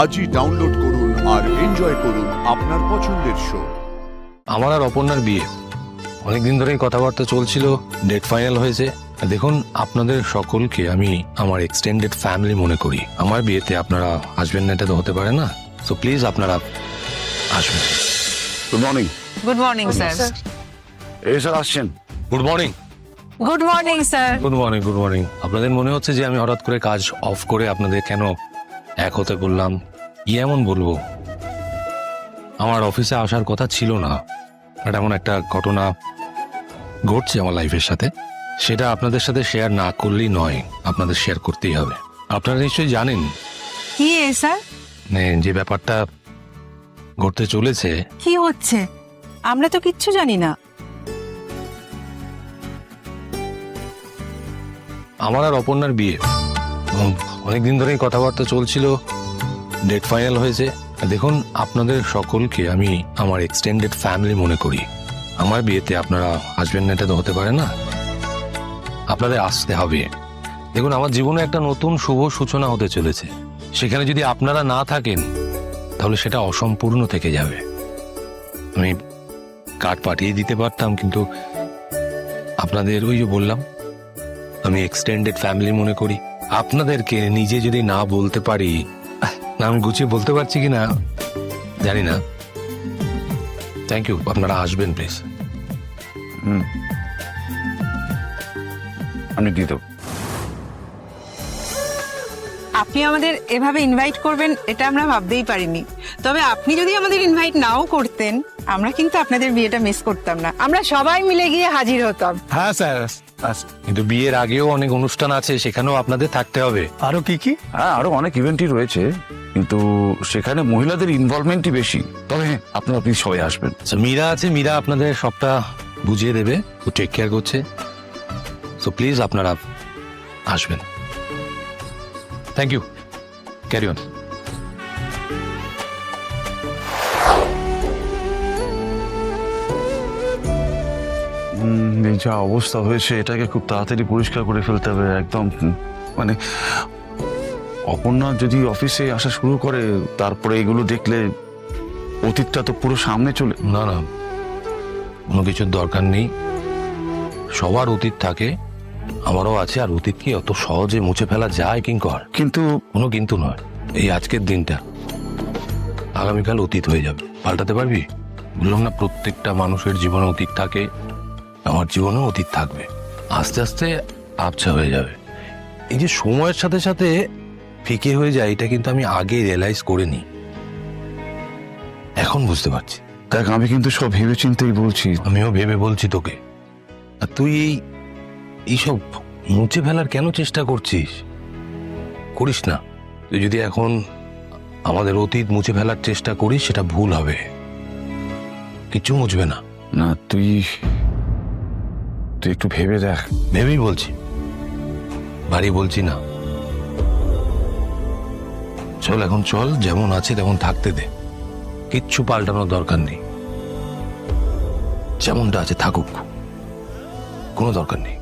আজই ডাউনলোড করুন আর এনজয় করুন আপনার পছন্দের শো। আমার আর অপর্ণার বিয়ে অনেকদিন ধরেই কথাবার্তা চলছিল, ডেট ফাইনাল হয়েছে। দেখুন, আপনাদের সকলকে আমি আমার এক্সটেন্ডেড ফ্যামিলি মনে করি। আমার বিয়েতে আপনারা আসবেন না এটা তো হতে পারে না, সো প্লিজ আপনারা আসবেন। Good morning. Good morning sir. এই স্যার আসছেন। Good morning. Good morning sir. Good morning. Good morning. আপনাদের মনে হচ্ছে যে আমি হঠাৎ করে কাজ অফ করে আপনাদের কেন এক হতে বললাম। কি এমন বলবো, আমার অফিসে আসার কথা ছিল না, বাট এমন একটা ঘটনা ঘটছে আমার লাইফের সাথে, সেটা আপনাদের সাথে শেয়ার না করলেই নয়, আপনাদের শেয়ার করতেই হবে। আপনারা নিশ্চয়ই জানেন কি স্যার? মানে যে ব্যাপারটা ঘটতে চলেছে। কি হচ্ছে? আমরা তো কিচ্ছু জানি না। আমার আর অপর্ণার বিয়ে অনেকদিন ধরেই কথাবার্তা চলছিল, ডেট ফাইনাল হয়েছে। দেখুন, আপনাদের সকলকে আমি আমার এক্সটেন্ডেড ফ্যামিলি মনে করি। আমার বিয়েতে আপনারা আসবেন না এটা তো হতে পারে না, আপনাদের আসতে হবে। দেখুন, আমার জীবনে একটা নতুন শুভ সূচনা হতে চলেছে, সেখানে যদি আপনারা না থাকেন তাহলে সেটা অসম্পূর্ণ থেকে যাবে। আমি কার্ড পাঠিয়ে দিতে পারতাম, কিন্তু আপনাদের ওই যে বললাম আমি এক্সটেন্ডেড ফ্যামিলি মনে করি। আপনাদেরকে নিজে যদি না বলতে পারি, না আমি গুছিয়ে বলতে পারছি কি না জানি না। থ্যাংক ইউ, আপনারা আসবেন প্লিজ। আমি দিয়ে দেবো। আপনি আমাদের এভাবে ইনভাইট করবেন এটা আমরা ভাবতেই পারিনি। তবে আপনি যদি আমাদের ইনভাইট নাও করতেন, আমরা কিন্তু আপনাদের বিয়েটা মিস করতাম না। আমরা সবাই মিলে গিয়ে হাজির হতাম। হ্যাঁ স্যার। কিন্তু বিয়ের আগেও অনেক অনুষ্ঠান আছে, সেখানেও আপনাদের থাকতে হবে। আরো কি কি? হ্যাঁ, আরো অনেক ইভেন্টই রয়েছে, কিন্তু সেখানে মহিলাদের ইনভলভমেন্টই বেশি। তবে আপনারা প্লিজ সবাই আসবেন। So, মীরা আছে, মীরা আপনাদের সবটা বুঝিয়ে দেবে, ও টেক কেয়ার করছে। সো প্লিজ আপনারা আসবেন। Thank you, carry on. এই যা অবস্থা হয়েছে, এটাকে খুব তাড়াতাড়ি পরিষ্কার করে ফেলতে হবে একদম। মানে অপর্ণা যদি অফিসে আসা শুরু করে, তারপরে এগুলো দেখলে অতীতটা তো পুরো সামনে চলে। না না, কোনো কিছুর দরকার নেই। সবার অতীত থাকে, আমারও আছে। আর অতীত কি অত সহজে মুছে ফেলা যায় কিঙ্কর? কিন্তু কোনো কিন্তু নয়। এই আজকের দিনটা আগামীকাল অতীত হয়ে যাবে, পাল্টাতে পারবি? বললাম না, প্রত্যেকটা মানুষের জীবনে অতীত থাকে, আমার জীবনেও অতীত থাকবে। আস্তে আস্তে আবছা হয়ে যাবে। এই যে সময়ের সাথে সাথে ফিকে হয়ে যায়, এটা কিন্তু আমি আগে রিয়েলাইজ করিনি, এখন বুঝতে পারছি। দেখ, আমি কিন্তু সব ভেবে চিন্তেই বলছি। আমিও ভেবে বলছি তোকে। আর তুই এইসব মুছে ফেলার কেন চেষ্টা করছিস? করিস না। তুই যদি এখন আমাদের অতীত মুছে ফেলার চেষ্টা করিস, সেটা ভুল হবে, কিচ্ছু মুছবে না। না, তুই একটু ভেবে দেখ। ভেবেই বলছি, বাড়ি বলছি না। চল এখন চল, যেমন আছে তেমন থাকতে দে, কিচ্ছু পাল্টানোর দরকার নেই। যেমনটা আছে থাকুক, কোনো দরকার নেই।